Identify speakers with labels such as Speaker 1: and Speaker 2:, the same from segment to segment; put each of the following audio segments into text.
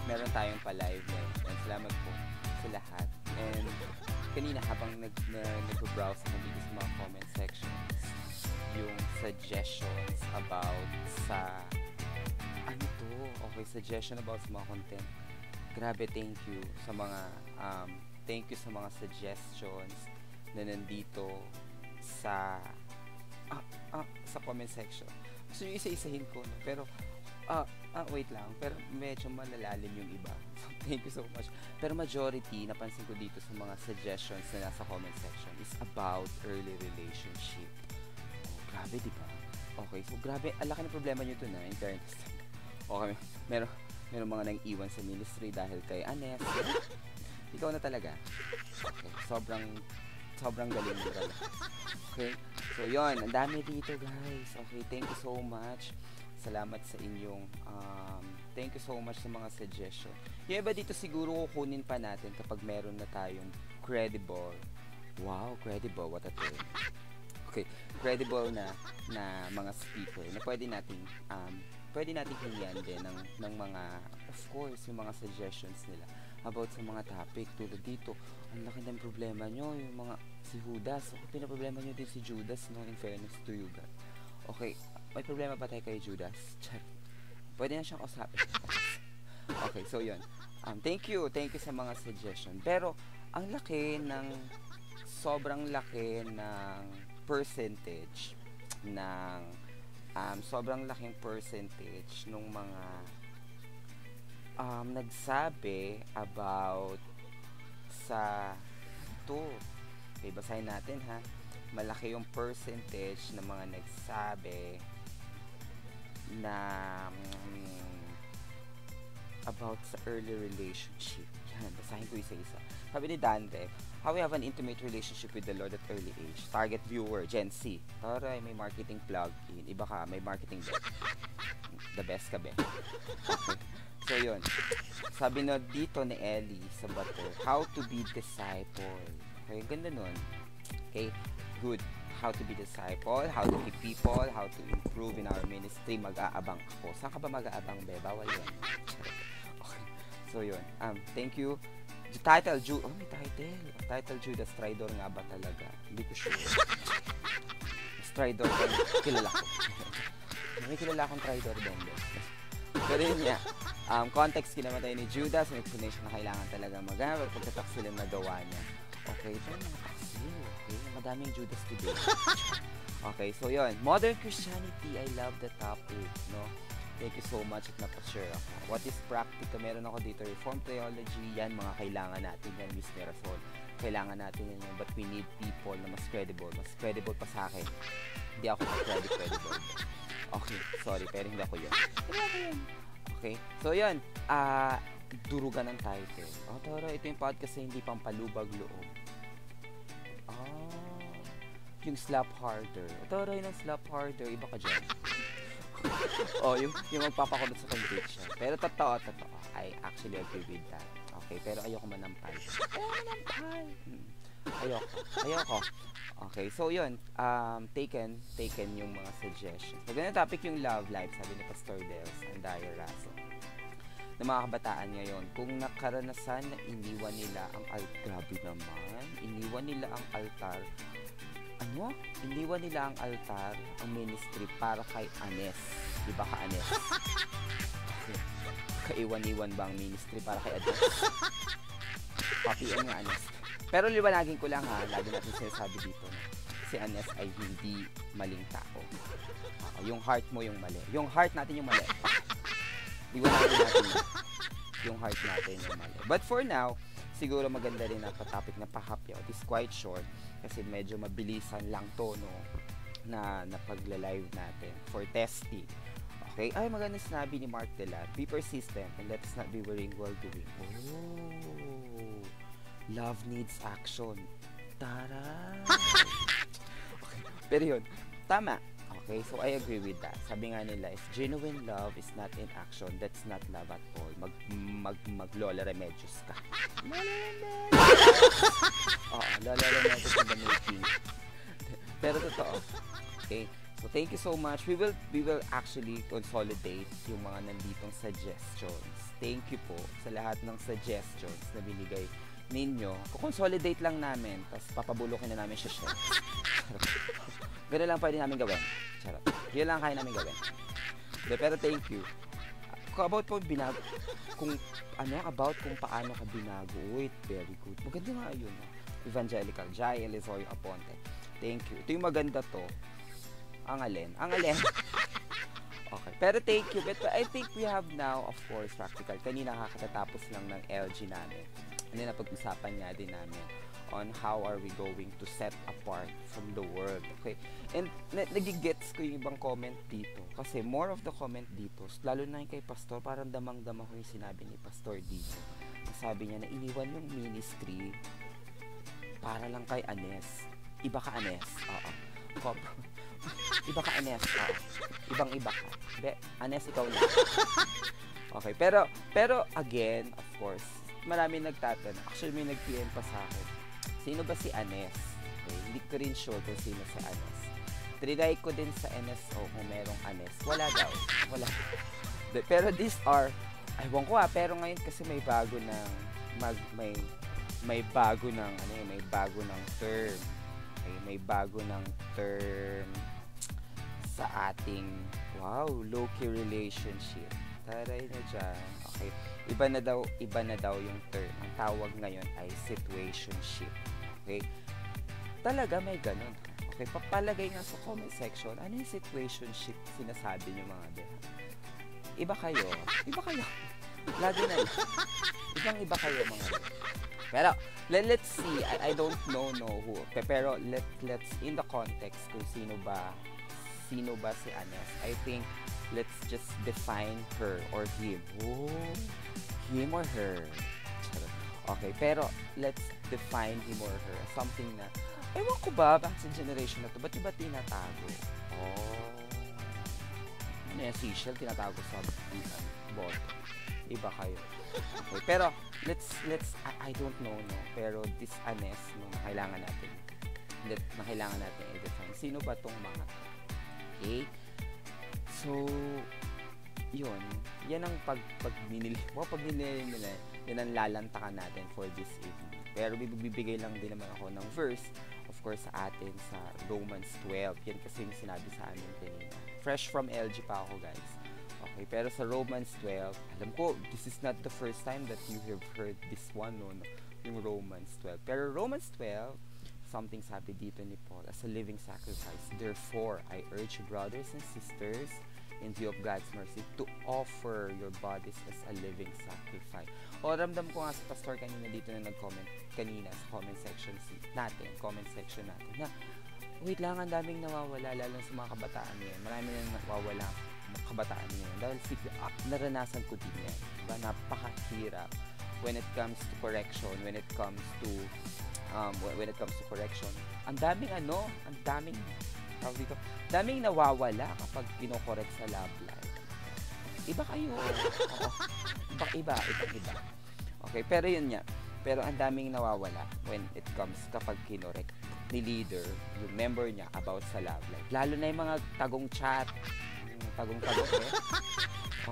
Speaker 1: meron tayong pa-live ngayon. And salamat po sa lahat. And kanina habang nag-browse ako dito sa mga comment sections, yung suggestions about sa ano to? Okay, suggestion about sa mga content. Grabe, thank you sa mga suggestions na nandito sa sa comment section. So yung isa-isahin ko, no? Pero wait lang, pero medyo malalalim yung iba. So, thank you so much. Pero majority, napansin ko dito sa mga suggestions na nasa comment section is about early relationship. Oh, grabe, di ba? Okay, so grabe, ang laki ng problema nyo to na, in fairness. Okay, meron mga nang iwan sa ministry dahil kay Anes. Ikaw na talaga. Okay, sobrang galing mo talaga. Okay, so yon, ang dami dito guys. Okay, thank you so much. Salamat sa inyong thank you so much sa mga suggestion. Yung iba dito siguro kukunin pa natin kapag meron na tayong credible. Wow, credible, what a term. Okay, credible na mga speaker na pwede nating hingian din ng mga, of course, yung mga suggestions nila about sa mga topic. Tulad dito, ang laki ng problema nyo, yung mga si Judas. Okay, pinaproblema nyo din si Judas, no, in fairness to you guys. Okay, may problema ba tayo kay Judas? Check. Pwede na siyang usapin. Okay, so yun. Thank you sa mga suggestion. Pero, ang laki ng, sobrang laki ng percentage ng, sobrang laking percentage nung mga nagsabi about sa to. Okay, basahin natin ha. Malaki yung percentage ng mga nagsabi na about sa early relationship. Yan, basahin ko isa-isa. Sabi ni Dante, how we have an intimate relationship with the Lord at early age. Target viewer, Gen Z. Taray, may marketing plug-in. Iba ka, may marketing bet. The best ka, be. Okay. So, yun. Sabi na dito ni Ellie sa bato, how to be disciple. Okay, ganda nun. Okay, good. How to be disciple, how to keep people, how to improve in our ministry. Mag-aabang ako. Saan ka ba mag-aabang, be? Bawal yun. Okay. So, yun. Thank you. Title, may title. Title, Judas Stridor nga ba talaga? Hindi ko sure. Stridor, kilala ko. May kilala akong Stridor din. Pero yun nga. Context, kinamatay ni Judas. May explanation na kailangan talaga mag-aabang pagkataksil ang nagawa niya. Okay, ito yung mga taksil. Okay, madaming Judas today. Okay, so yun. Modern Christianity, I love the topic, no? Thank you so much at napashare ako. What is practical? Meron ako dito, Reformed Theology. Yan, mga kailangan natin yan, Miss Mirasol. Kailangan natin yan. But we need people na mas credible. Mas credible pa sa akin. Hindi ako credible. Okay, sorry, pero hindi ako yun. Okay, so yun. Durugan ng title. Tara, ito yung podcast na hindi pampalubag loob. Yung slap harder. Tara, yun ang slap harder. Iba ka dyan. yung magpapakulot sa conviction. Pero totoo. I actually agree with that. Okay, pero ayoko manampal. Ayoko. Okay, so yun. Taken yung mga suggestions. Magandang topic yung love life, sabi ni Pastor Dels and Dyer Raso. Ng mga kabataan ngayon, kung nakaranasan na iniwan nila ang grabe naman, iniwan nila ang altar, ang ministry para kay Anes. Di ba ka Anes? Kaiwan-iwan ba ang ministry para kay Anes? Papian nga Anes. Pero liwanagin ko lang ha, lagi natin sinasabi dito na si Anes ay hindi maling tao. Yung heart mo yung mali. Yung heart natin yung mali. Liwanagin natin yung heart natin yung mali. But for now, siguro maganda rin na topic na pahapyaw. It is quite short kasi medyo mabilisan lang to, no, na pagla-live natin for testing. Okay? Ay, maganda sinabi ni Mark Delat. Be persistent and let us not be weary while doing. Oh, love needs action. Tara! Okay. Pero yun, tama. Okay, so I agree with that. Sabi nga nila, if genuine love is not in action, that's not love at all. Mag-Lola Remedios ka. Lola Remedios in the making. Pero totoo. Okay, so thank you so much. We will actually consolidate yung mga nanditong suggestions thank you po sa lahat ng suggestions na binigay ninyo. Kukonsolidate lang namin, tapos papabulukin na namin siya siya. Ganun lang pwede namin gawin. Charot. Yun lang kaya namin gawin. Pero thank you. About po binago, about kung paano ka binago. Wait, very good. Maganda nga yun. Evangelical, Jai Elizorio Aponte. Thank you. Ito yung maganda to. Ang alin. Okay. Pero thank you. But I think we have now, of course, practical. Kanina kakatatapos lang ng LG namin. Ano na pag-usapan nga din namin on how are we going to set apart from the world. Okay? And nagigets ko yung ibang comment dito. Kasi more of the comment dito, lalo na yung kay Pastor, parang damang-dama ko yung sinabi ni Pastor dito. Sabi niya na iniwan yung ministry para lang kay Anes. Iba ka, Anes. Oo. Iba ka, Anes. Oo. Ibang-iba ka. Anes, ikaw na. Okay. Pero again, of course, marami nagtatanong. Actually, may nag-PM pa sa akin. Sino ba si Anes? Okay. Hindi ko rin sure kung sino si Anes. Trinay ko din sa NSO kung merong Anes. Wala daw. Wala. Pero these are, aywan ko pero ngayon kasi may bago ng, may bago ng, may bago ng term. Okay, may bago ng term sa ating, low-key relationship. Taray na dyan. Okay. Iba na daw yung term. Ang tawag ngayon ay situationship. Okay? Talaga may ganun. Okay, papalagay nga sa comment section, ano yung situationship sinasabi niyo mga beha? Iba kayo. Lagi na yun. Ibang-iba kayo mga beha. Pero, let's see. I don't know who. Pero, let's in the context kung sino ba si Anes. I think, let's just define her or him. Him or her. Okay, pero let's define him or her as something na, ewan ko ba, bakit sa generation na to, ba't iba tinatago? Ano yung seashell, tinatago sa bot. Iba kayo. Okay, pero, let's I don't know, no? Pero this Anes, no, na kailangan natin i-define. Sino ba tong mga to? Okay? So, yun. Yan ang pag binili nila, yan ang lalantakan natin for this evening. Pero bibigay lang din naman ako ng verse, of course, sa atin sa Romans 12. Yan kasi yung sinabi sa amin kanina. Fresh from LG pa ako, guys. Okay, pero sa Romans 12, alam ko, this is not the first time that you have heard this one, no? Yung Romans 12. Pero Romans 12, something sabi dito ni Paul, as a living sacrifice. Therefore, I urge you, brothers and sisters, in view of God's mercy, to offer your bodies as a living sacrifice. Ramdam ko nga sa pastor kanina dito na nag-comment kanina sa comment section natin, na, wait lang, ang daming nawawala, lalo sa mga kabataan ngayon. Marami na nawawala kabataan ngayon. Dahil naranasan ko din yan. Diba? Napakahirap when it comes to correction, when it comes to correction. Ang daming nawawala kapag kinokorek sa love life. Iba kayo. Oo. Iba. Okay, pero yun nga. Pero ang daming nawawala when it comes kapag kinorek ni leader, yung member niya about sa love life. Lalo na yung mga tagong chat. Tagong-tagong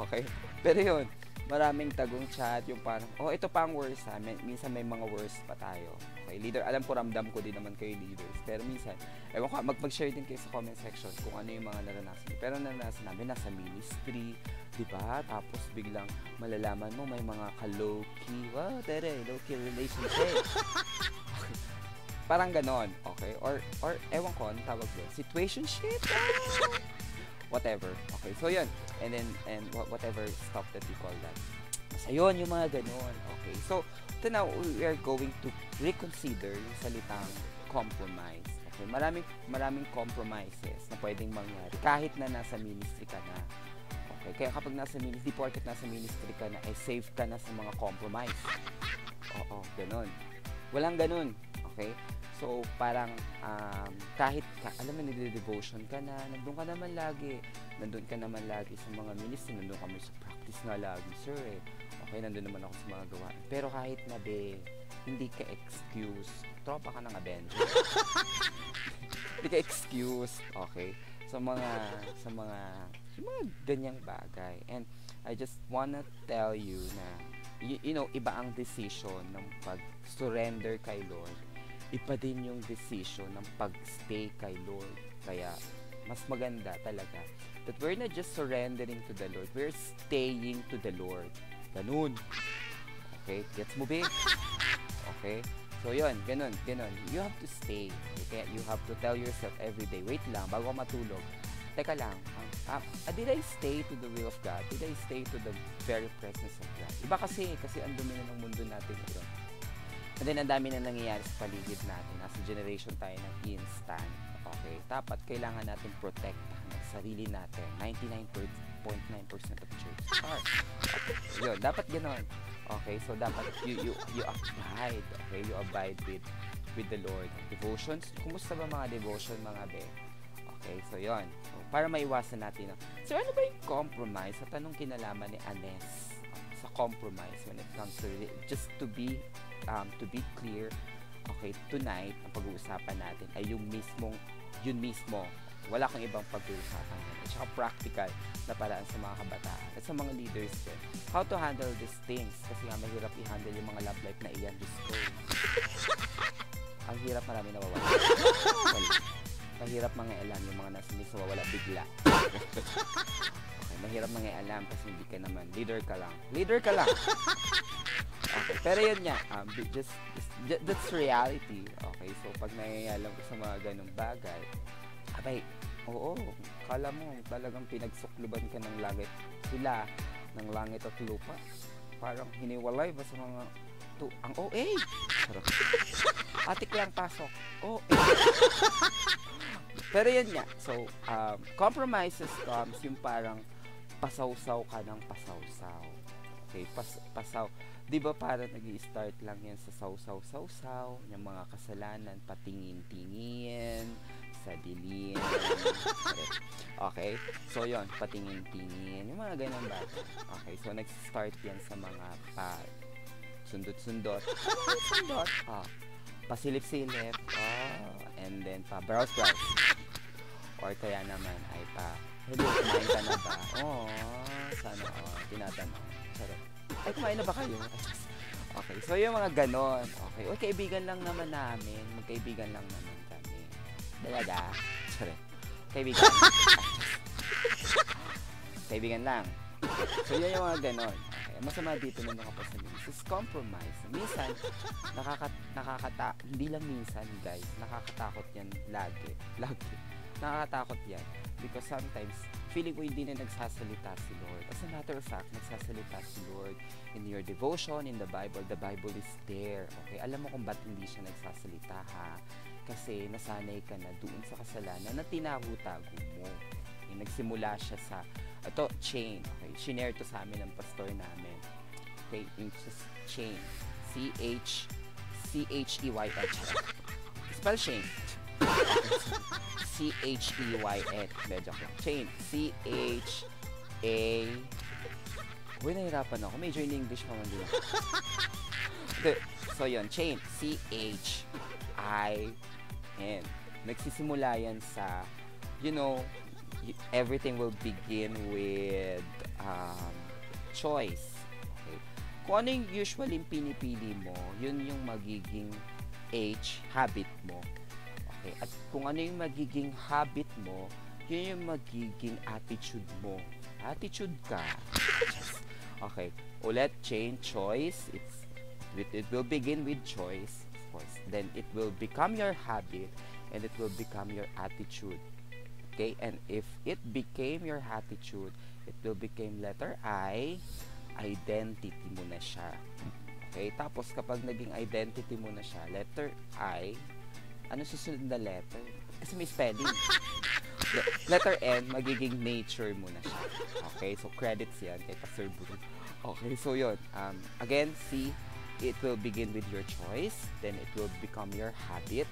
Speaker 1: Okay. Pero yun, maraming tagong chat, yung parang, ito pa ang worst ha. Minsan may mga worst pa tayo. Okay, leader, alam ko, ramdam ko din naman kayo leaders. Pero minsan, ewan ko, mag-share din kayo sa comment section kung ano yung mga naranasan. Pero naranasan namin, nasa ministry, diba? Tapos biglang malalaman mo, may mga ka-low-key, low-key relationship. Parang ganon, okay? Or ewan ko, ano tawag doon? Situationship? Whatever. Okay, so yun. And whatever stuff that we call that. Basta yun, yung mga ganon. Okay, so ito now, we are going to reconsider yung salitang compromise. Okay, maraming compromises na pwedeng mangyari kahit na nasa ministry ka na. Okay, kaya kapag nasa ministry, porket nasa ministry ka na, safe ka na sa mga compromise. Oo, ganon. Walang ganon. Okay? So, parang kahit, alam mo, nagde-devotion ka na, nandun ka naman lagi sa mga ministry, nandun kami sa practice nga lagi, sir eh. Okay, nandun naman ako sa mga gawain. Pero kahit na hindi ka excuse, tropa ka ng Avenger. Hindi ka excuse, okay? Sa mga ganyang bagay. And I just wanna tell you na, iba ang decision ng pag-surrender kay Lord. Iba din yung decision ng pag-stay kay Lord. Kaya, mas maganda talaga that we're not just surrendering to the Lord, we're staying to the Lord. Ganun. Okay? Gets mo, babe? Okay? So, yun. Ganun. You have to stay. Okay? You have to tell yourself every day, wait lang, bago ka matulog. Teka lang, did I stay to the will of God? Did I stay to the very presence of God? Iba kasi ang dumi na ng mundo natin ngayon. And then, ang dami na nangyayari sa paligid natin. Nasa generation tayo ng instant. Okay? Dapat kailangan natin protektahan ang sarili natin. 99.9% of church stars. Okay. Yun, dapat gano'n. Okay? So, dapat you abide. Okay? You abide with the Lord. Devotions. Kumusta ba mga devotion, mga be? Okay? So, yun. So, para maiwasan natin. So, ano ba yung compromise? Sa tanong kinalaman ni Anes sa compromise when it comes to just to be clear, okay, tonight, ang pag-uusapan natin ay yun mismo. Wala kang ibang pag-uusapan yan. At saka practical na paraan sa mga kabataan at sa mga leaders din. How to handle these things. Kasi nga mahirap i-handle yung mga love life na iyan. Diyos ko. Ang hirap, marami nawawala. Mahirap mga alam yung mga nasa miss wawala bigla. Okay, mahirap mga alam kasi hindi ka naman. Leader ka lang. Okay, pero yun nga, that's reality. Okay, so pag nangyayala ko sa mga ganong bagay, abay, oo, kala mo talagang pinagsukluban ka ng langit sila, ng langit at lupa. Parang hiniwalay ba sa mga ang OA? Atik lang pasok. OA. Pero yun nga, so, compromises comes yung parang pasawsaw ka ng pasawsaw. Okay, pasaw. Di ba parang nag-i-start lang yan sa sawsaw, yung mga kasalanan, patingin-tingin, sa dilim. Okay, so yon, patingin-tingin, yung mga ganun ba? Okay, so nag-start yan sa mga sundot-sundot, pasilip-silip, and then browse. Or kaya naman ay hello, kumain ka na ba? Sana, tinatanong. Sarap. Ay, kumain na ba kayo? Okay, so yung mga ganon. Okay, kaibigan lang naman namin. Magkaibigan lang naman kami. Dalaga. Sorry. Kaibigan. Kaibigan lang. So yun yung mga ganon. Okay, masama dito ng mga pasalubong is compromise. Minsan, hindi lang minsan, guys. Nakakatakot yan lagi. Nakakatakot yan. Because sometimes, feeling ko hindi na nagsasalita si Lord. As a matter of fact, nagsasalita si Lord in your devotion, in the Bible. The Bible is there. Okay? Alam mo kung ba't hindi siya nagsasalita, ha? Kasi nasanay ka na doon sa kasalanan na tinahutago mo. Okay? Nagsimula siya sa, chain. Okay? Shinare to sa amin ng pastor namin. Okay? Yung chain. C-H-E-Y-N. Spell shame. C-H-E-Y-N. Medyo ako. Chain. C-H-A... Uy, nahirapan ako. Major in English pa man din ako. So, yun. Chain. C-H-I-N. Nagsisimula yan sa, everything will begin with choice. Okay? Kung ano yung usually pinipili mo, yun yung magiging H, habit mo. Okay? At kung ano yung magiging habit mo, yun yung magiging attitude mo. Attitude ka. Okay. Ulit, change, choice. It will begin with choice, of course. Then it will become your habit and it will become your attitude. Okay? And if it became your attitude, it will become letter I, identity mo na siya. Okay? Tapos kapag naging identity mo na siya, letter I, ano susunod na letter? Kasi may spelling. Letter N, magiging nature mo na siya. Okay? So, credits yan kay Pastor Bruno. Okay? So, yun. Again, C, it will begin with your choice. Then, it will become your habit.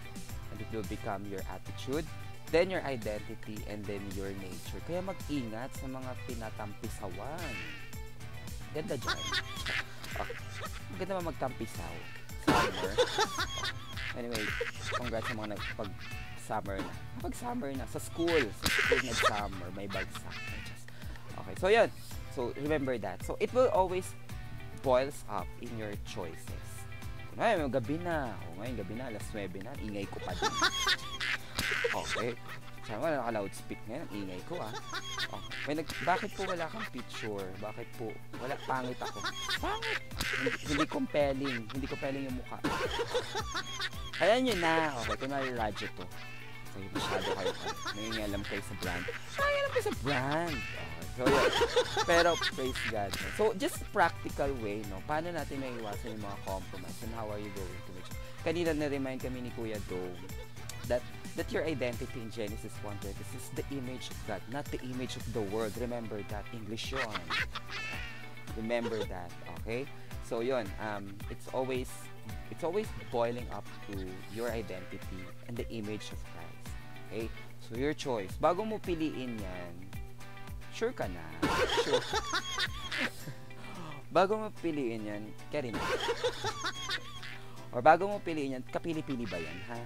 Speaker 1: And it will become your attitude. Then, your identity. And then, your nature. Kaya mag-ingat sa mga pinatampisawan. Ganda dyan. Okay. Maganda ba magtampisaw? Summer. Anyway, congrats sa mga nagpag-summer na. Pag-summer na, sa school nag-summer, may bagsak. Okay, so yun. So, remember that. So, it will always boils up in your choices. Kunwari, gabi na. O ngayon, gabi na, alas 9 na, ingay ko pa din. Okay. Sana naka-loudspeak ngayon, ang ingay ko Okay. Bakit po wala kang picture? Bakit po? Wala, pangit ako. Pangit! Hindi compelling yung mukha. Kaya nyo na. Okay, kunwari radyo to. Okay, masyado kayo. Nangingalam kayo sa brand. Nangingalam kayo sa brand. Okay, so yun. Pero, praise God. No? So, just practical way, no? Paano natin maiwasan yung mga compromise and how are you going to make sure? Kanina na-remind kami ni Kuya Dome that your identity in Genesis 1:26 is the image of God, not the image of the world. Remember that. English yun. Remember that. Okay? So, yun. It's always boiling up to your identity and the image of Christ. Okay? So, your choice. Bago mo piliin yan, sure ka na. Sure. Bago mo piliin yan, carry na. Or bago mo piliin yan, kapili-pili ba yan, ha?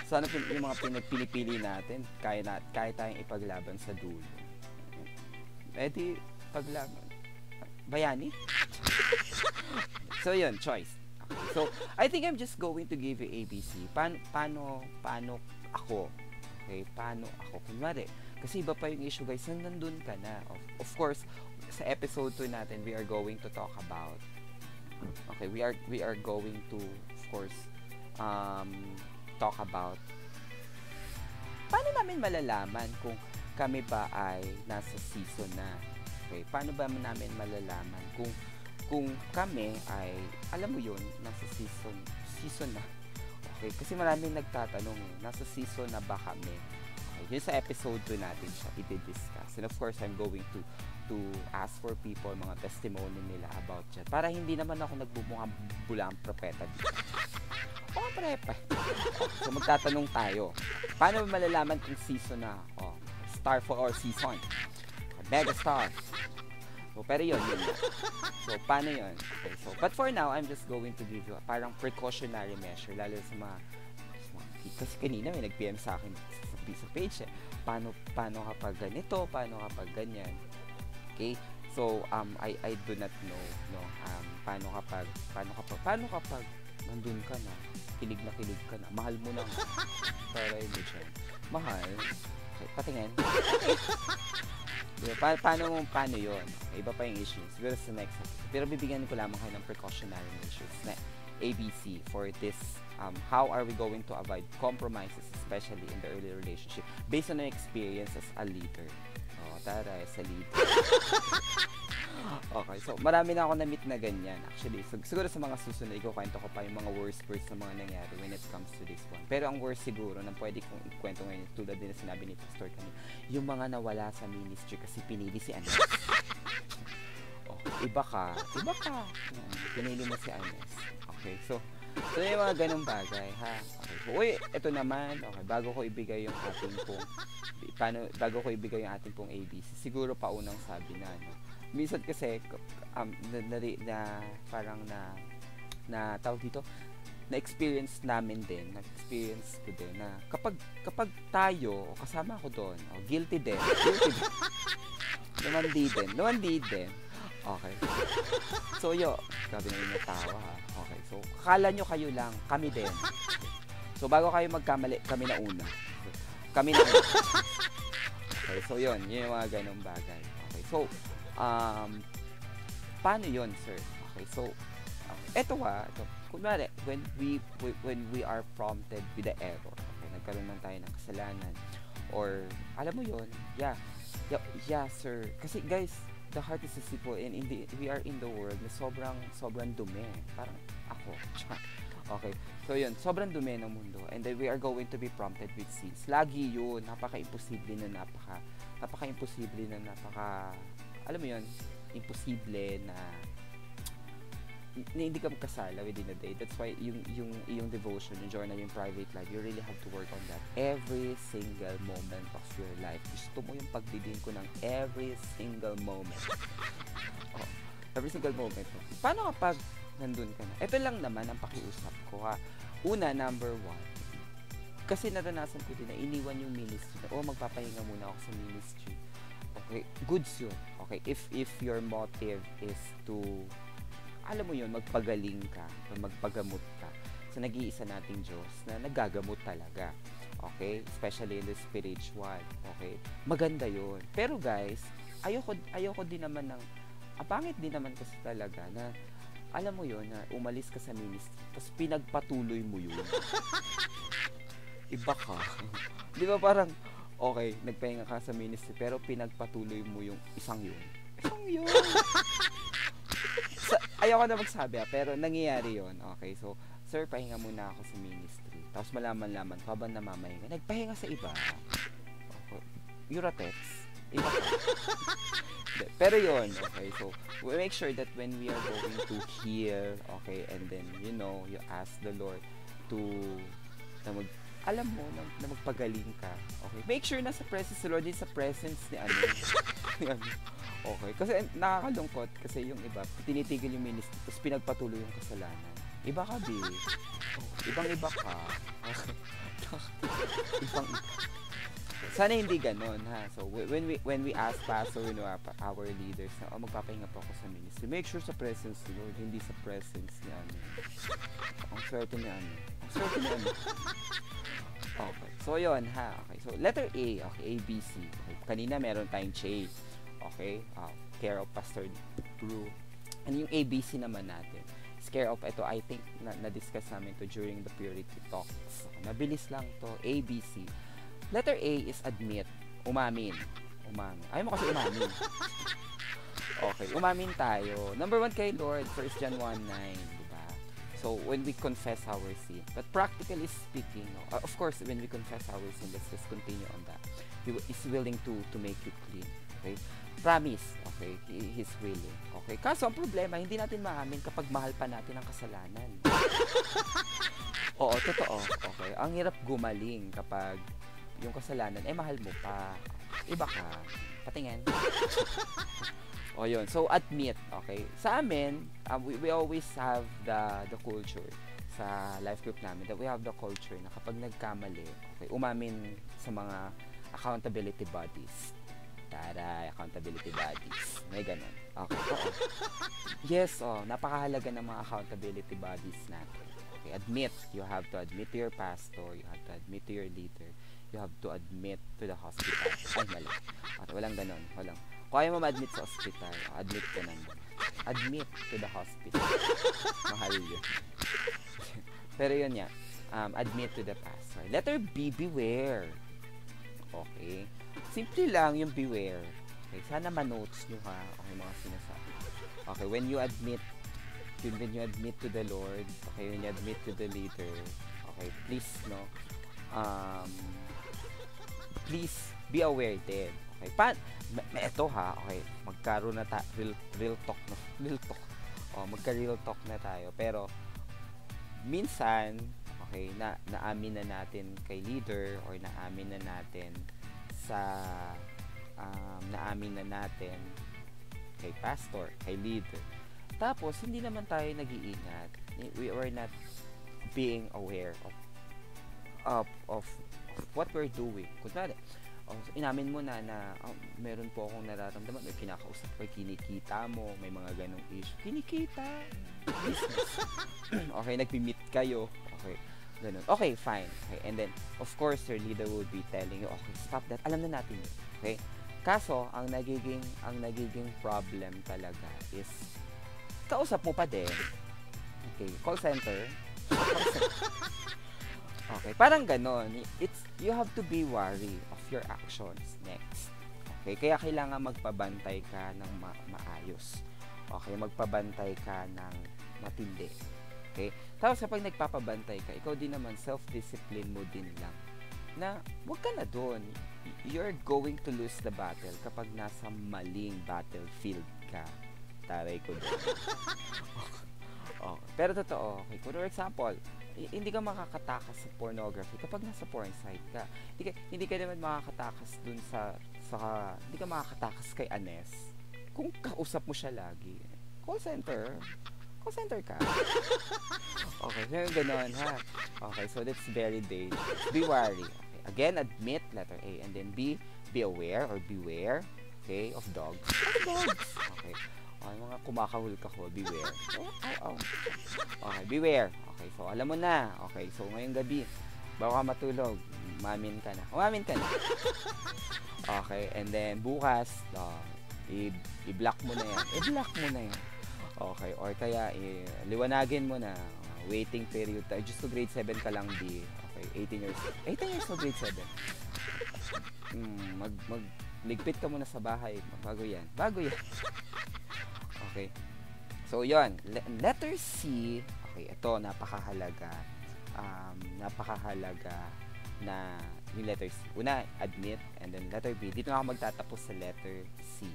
Speaker 1: Sana yung mga pinagpili-pili natin, kaya tayong ipaglaban sa dulo. Pwede paglaban. Bayani? So, yun, choice. Okay. So, I think I'm just going to give you ABC. Paano ako? Okay, paano ako? Kunwari, kasi iba pa yung issue, guys, nandun ka na. Of course, sa episode 2 natin, we are going to talk about we are going to, of course, talk about paano namin malalaman kung kami ba ay nasa season na. Okay, paano ba namin malalaman kung kami ay, alam mo yun, nasa season na. Okay, kasi maraming nagtatanong nasa season na ba kami. Okay, yun sa episode 2 natin siya i-discuss. And of course, I'm going to ask for people, mga testimony nila about that. Para hindi naman ako nagbubungang bulang propeta dito. O, prepa. So, magtatanong tayo. Paano malalaman kung season na? Star for or season? Mega star. So, pero yun. So, paano yun? Okay, so, but for now, I'm just going to give you parang precautionary measure, lalo sa mga kasi kanina may nag-PM sa akin sa page Paano kapag ganito? Paano kapag ganyan? Okay? So, I do not know, no? Paano kapag nandun ka na, kilig ka na, mahal mo na, para yun dyan. Mahal? Okay, patingin. Diba? Paano yun? Okay, iba pa yung issues. Siguro sa next episode. Pero bibigyan ko lamang kayo ng precautionary measures na ABC for this, how are we going to avoid compromises, especially in the early relationship, based on our experience as a leader. Tara, sa lead. Okay, so marami na ako na-meet na ganyan actually. So, siguro sa mga susunod, ikukwento ko pa yung mga worst words na mga nangyari when it comes to this one. Pero ang worst siguro na pwede kong ikwento ngayon, tulad din na sinabi ni Pastor kanina, yung mga nawala sa ministry kasi pinili si Anes. Iba ka. Pinili mo si Anes. Okay, so yung mga ganong bagay, ha? Okay, so, ito naman, okay, bago ko ibigay yung ating pong ABC, siguro paunang sabi na, no? Minsan kasi, tawag dito, na-experience ko din, na kapag tayo, kasama ko doon, guilty din. Lumandi din. Okay. So, grabe na yung natawa, ha? Okay, so, akala nyo kayo lang, kami din. So, bago kayo magkamali, kami na una. Okay, so yun yung mga ganong bagay. Okay, so, paano yun, sir? Okay, so, ito kunwari, when we are prompted with the error, okay, nagkaroon lang tayo ng kasalanan, or, alam mo yun, yeah, sir. Kasi, guys, the heart is deceitful and we are in the world na sobrang dumi. Parang ako. Okay. So yun, sobrang dumi ng mundo. And then we are going to be prompted with sins. Lagi yun, napaka-imposible na alam mo yun, imposible na hindi ka magkasala within a day. That's why yung devotion, yung journal, yung private life, you really have to work on that every single moment of your life. Gusto mo yung pagdidiin ko ng every single moment. Every single moment. Paano kapag nandun ka na? Ito lang naman ang pakiusap ko, ha. Una, number 1. Kasi naranasan ko din na iniwan yung ministry na, magpapahinga muna ako sa ministry. Okay, goods yun. Okay, if your motive is to, alam mo yun, magpagaling ka o magpagamot ka sa nag-iisa nating Diyos na nagagamot talaga. Okay? Especially in the spiritual. Okay? Maganda yun. Pero guys, ayoko din naman ng, pangit din naman kasi talaga na, alam mo yun, na umalis ka sa ministry, tapos pinagpatuloy mo yun. Iba ka. Di ba parang, okay, nagpahinga ka sa ministry, pero pinagpatuloy mo yung isang yun. Isang yun! Ayoko na magsabi pero nangyayari yun. Okay, so, sir, pahinga muna ako sa ministry. Tapos malaman-laman ko habang namamahinga, nagpahinga sa iba. Okay. Uratex. Iba ka. Pero yun, okay, so, we make sure that when we are going to heal, okay, and then, you know, you ask the Lord to, alam mo, na magpagaling ka, okay, make sure na sa presence the Lord, din sa presence ni ano, okay, kasi nakakalungkot, kasi yung iba, tinitigil yung ministry, tapos pinagpatuloy yung kasalanan, iba ka, B, ibang-iba ka, ibang sana hindi ganon, ha. So when we ask pastor, you know, our leaders na magpapahinga po ako sa ministry, make sure sa presence ni Lord, hindi sa presence ni ano. Ang swerte ni ano. Okay. So yun, ha. Okay. So letter A, okay, ABC. Okay. Kanina meron tayong J. Okay? Care of Pastor Drew. And yung ABC naman natin. Care of ito, I think na-discuss namin to during the purity talks. Okay. Mabilis lang to. ABC. Letter A is admit, umamin. Ayaw mo kasi umamin. Okay, umamin tayo. Number 1 kay Lord, 1 John 1:9, diba? So, when we confess our sin, but practically speaking, of course, when we confess our sin, let's just continue on that. He is willing to make you clean. Okay? Promise, okay? He's willing. Okay? Kaso, ang problema, hindi natin maamin kapag mahal pa natin ang kasalanan. Oo, totoo. Okay? Ang hirap gumaling kapag yung kasalanan, mahal mo pa. Iba ka. Patingin. O yun. So, admit. Okay? Sa amin, we always have the culture sa life group namin that we have the culture na kapag nagkamali, okay, umamin sa mga accountability bodies. Taray, accountability bodies. May ganun. Okay. Yes, napakahalaga ng mga accountability bodies natin. Okay, admit. You have to admit to your pastor. You have to admit to your leader. You have to admit to the hospital. Ay, mali. Okay, walang ganun. Walang. Kung ayaw mo ma-admit sa hospital, admit ka naman. Admit to the hospital. Mahal yun. Pero yun nga. Admit to the pastor. Letter B, beware. Okay. Simple lang yung beware. Okay, sana ma-notes nyo ha. Okay, mga sinasabi. Okay, when you admit to the Lord, okay, when you admit to the leader, okay, please, no, please be aware din. Okay, eto ha, okay, magkaroon na real talk, no? Real talk. Magka-real talk na tayo. Pero, minsan, okay, naamin na natin kay leader or naamin na natin kay pastor, kay leader. Tapos, hindi naman tayo nag-iingat. We were not being aware of what we're doing. Kunwari, inamin mo na meron po akong nararamdaman, may kinakausap ko, kinikita mo, may mga ganong issue. Kinikita. Business. Okay, nagpi-meet kayo. Okay, ganun. Okay, fine. Okay, and then, of course, your leader will be telling you, okay, stop that. Alam na natin yun. Okay? Kaso, ang nagiging problem talaga is, kausap mo pa din. Okay, call center. Okay, parang ganon. You have to be wary of your actions next. Okay, kaya kailangan magpabantay ka ng maayos. Okay, magpabantay ka ng matindi. Okay? Tapos kapag nagpapabantay ka, ikaw din naman, self-discipline mo din lang. Na, wag ka na doon. You're going to lose the battle kapag nasa maling battlefield ka. Taray ko doon. Okay. Pero totoo, okay. For example, hindi ka makakatakas sa pornography kapag nasa porn site ka. Hindi ka naman makakatakas dun hindi ka makakatakas kay Anes kung kausap mo siya lagi. Call center ka. Okay, so yung ganon, ha. Okay, so that's very dangerous. Be wary. Okay. Again, admit, letter A, and then B, be aware or beware. Okay? Of dogs. Dogs. Okay. Okay, mga kumakahol-kahol, beware. Oh, oh. Okay, beware. Okay, so alam mo na. Okay, so ngayong gabi, bago ka matulog, umamin ka na. Umamin ka na. Okay, and then bukas, i-block mo na yan. I-block mo na yan. Okay, or kaya liwanagin mo na. Waiting period. Just to grade 7 ka lang, di. Okay, 18 years. 18 years to grade 7. Ligpit ka muna sa bahay. Bago yan. Bago yan. Okay. So, yun. Letter C. Okay, ito, napakahalaga. Napakahalaga na yung letter C. Una, admit. And then, letter B. Dito na ako magtatapos sa letter C.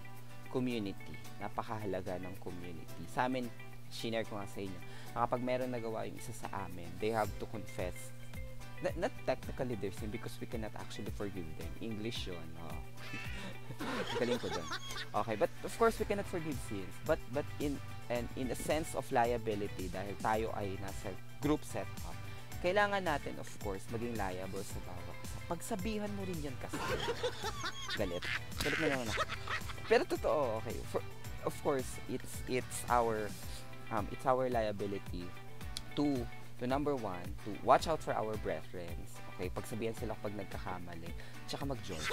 Speaker 1: Community. Napakahalaga ng community. Sa amin, shinare ko nga sa inyo. Kapag meron nagawa yung isa sa amin, they have to confess. Not technically their sin because we cannot actually forgive them. English yun. Oh. Galing ko dun. Okay, but of course we cannot forgive sins. But in a sense of liability, dahil tayo ay nasa group setup, kailangan natin of course maging liable sa bawat isa. Pagsabihan mo rin yan kasi. Galit. Galit na naman ako. Pero totoo, okay. Of course, it's our liability to number one, to watch out for our brethren. Okay, pagsabihan sila kapag nagkakamali, tsaka mag-join.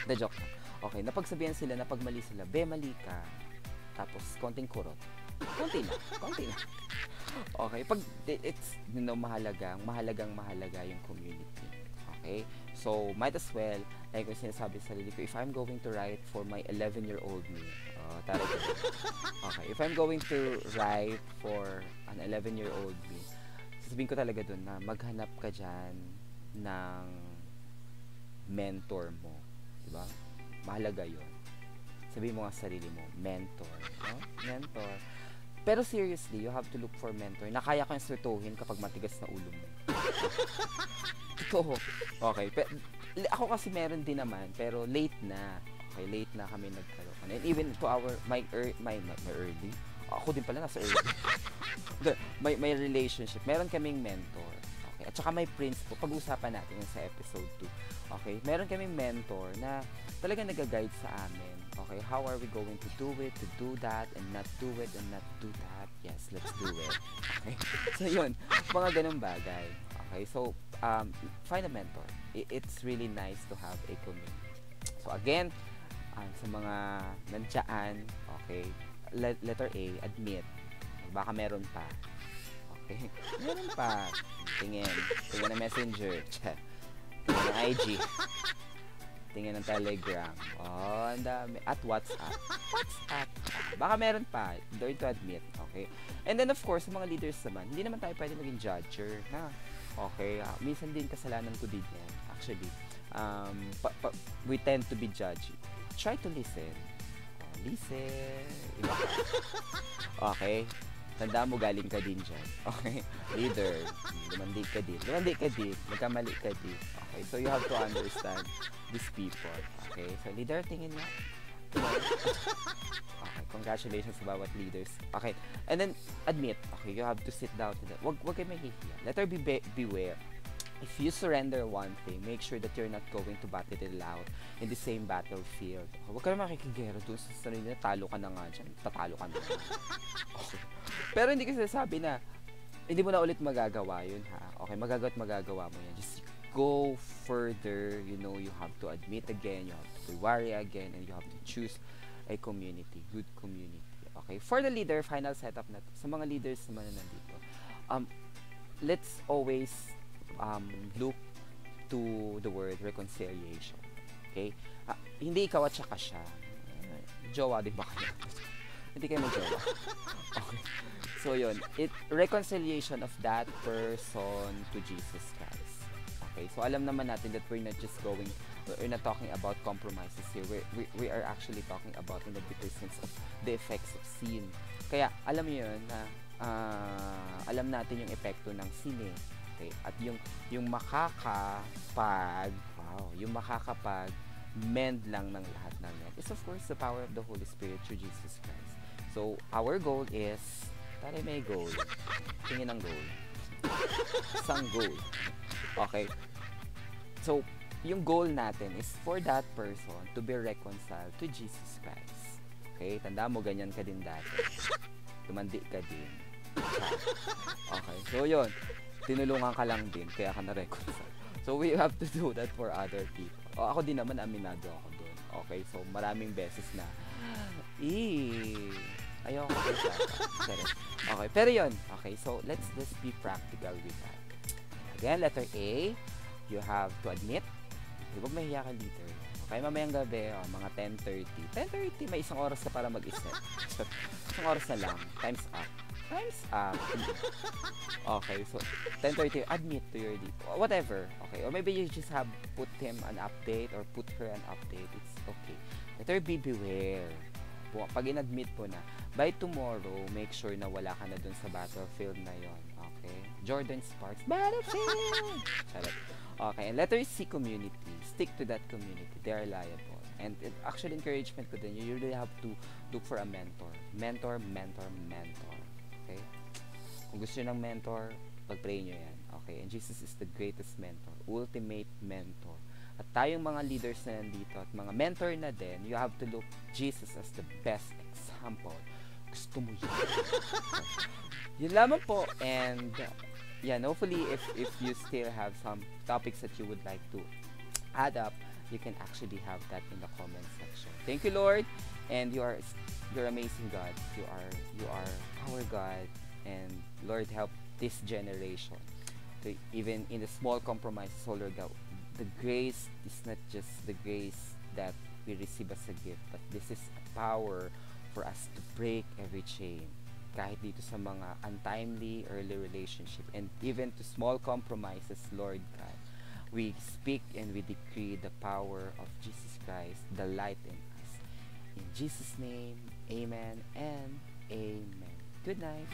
Speaker 1: The joke. Okay, napagsabihan sila na pag mali sila, mali ka. Tapos, konting kurot. Konti na. Okay, pag it's, mahalaga yung community. Okay? So, might as well, like kung sinasabi sa sarili ko, if I'm going to write for my 11-year-old me, okay, if I'm going to write for an 11-year-old me, sasabihin ko talaga dun na maghanap ka dyan ng mentor mo. Diba? Mahalaga yun. Sabihin mo nga sa sarili mo, mentor. No? Mentor. Pero seriously, you have to look for mentor na kaya kang sutuhin kapag matigas na ulo mo. Totoo. Okay. Ako kasi meron din naman, pero late na. Okay, late na kami nagkaroon. And even to my early, ako din pala nasa early. may relationship. Meron kaming mentor. Okay. At saka may principle. Pag-usapan natin yun sa episode 2. Okay. Meron kaming mentor na talagang nag-guide sa amin. Okay. How are we going to do it, to do that, and not do it, and not do that? Yes, let's do it. Okay. So, yun. Mga ganun bagay. Okay. So, find a mentor. It's really nice to have a community. So, again, sa mga nandiyan, okay, letter A, admit. Baka meron pa. Okay? Meron pa. Tingin ng messenger. Tingin ng IG. Tingin ng Telegram. Oh, ang dami. At WhatsApp. Baka meron pa. Learn to admit. Okay? And then, of course, sa mga leaders naman, hindi naman tayo pwede maging judger. Na, okay? Minsan din kasalanan ko din yan. Actually, we tend to be judgy. Try to listen. Listen. Iba ka. Okay? Tandaan mo, galing ka din dyan. Okay? Leader. Lumandi ka din. Magkamali ka din. Okay? So, you have to understand these people. Okay? So, leader, tingin mo. Okay. Congratulations sa bawat leaders. Okay. And then, admit. Okay? You have to sit down to that. Wag kayo mahihiya. Let her beware. If you surrender one thing, make sure that you're not going to battle it out in the same battlefield. Okay, huwag ka na makikigero doon sa sarili na talo ka na nga dyan. Tatalo ka na. Okay. Pero hindi kasi sabi na hindi mo na ulit magagawa yun, ha? Okay, magagawa mo yan. Just go further. You know, you have to admit again, you have to be wary again, and you have to choose a community, good community. Okay, for the leader, final setup na to. Sa mga leaders naman na nandito, let's always look to the word reconciliation. Okay? Hindi ikaw at saka siya. Jowa, di ba kayo? Hindi kayo mag-jowa. Okay. So, yun. Reconciliation of that person to Jesus Christ. Okay? So, alam naman natin that we're not talking about compromises here. We are actually talking about in the deeper sense of the effects of sin. Kaya, alam mo yun na alam natin yung epekto ng sin eh. Okay? At yung makakapag-mend lang ng lahat ng yan is of course the power of the Holy Spirit through Jesus Christ. So, our goal is, tayo may goal. Tingin ng goal. Isang goal. Okay? So, yung goal natin is for that person to be reconciled to Jesus Christ. Okay? Tanda mo, ganyan ka din dati. Tumandi ka din. Okay, so yun. Tinulungan ka lang din, kaya ka na-reconcile. So we have to do that for other people. O, ako din naman, aminado ako dun. Okay, so maraming beses na, ayoko ko siya. Okay, pero yun. Okay, so let's just be practical with that. Again, letter A, you have to admit. Di ba mahiya ka dito? Okay, mamayang gabi, mga 10:30. 10:30, may isang oras ka para mag-isip. Isang oras na lang. Time's up. Time's up. Okay, so 10:30, admit to your deed. Whatever. Okay, or maybe you just have put him an update or put her an update. It's okay. Letter B, beware. Pag in-admit po na, by tomorrow, make sure na wala ka na dun sa battlefield na yon. Okay? Jordan Sparks, battlefield! Charot. Okay, and letter C, community. Stick to that community. They are reliable. And actually, encouragement ko din, you really have to look for a mentor. Mentor. Okay? Kung gusto nyo ng mentor, pag-pray nyo yan. Okay? And Jesus is the greatest mentor. Ultimate mentor. At tayong mga leaders na nandito at mga mentor na din, you have to look Jesus as the best example. Gusto mo yun. Yun lamang po. And yeah, hopefully if you still have some topics that you would like to add up, you can actually have that in the comment section. Thank you, Lord. And you're amazing God. You are our God. And Lord, help this generation to even in the small compromises, oh Lord God, the grace is not just the grace that we receive as a gift, but this is a power for us to break every chain. Kahit dito sa mga untimely early relationship and even to small compromises, Lord God, we speak and we decree the power of Jesus Christ, the light in us. In Jesus' name, amen and amen. Good night.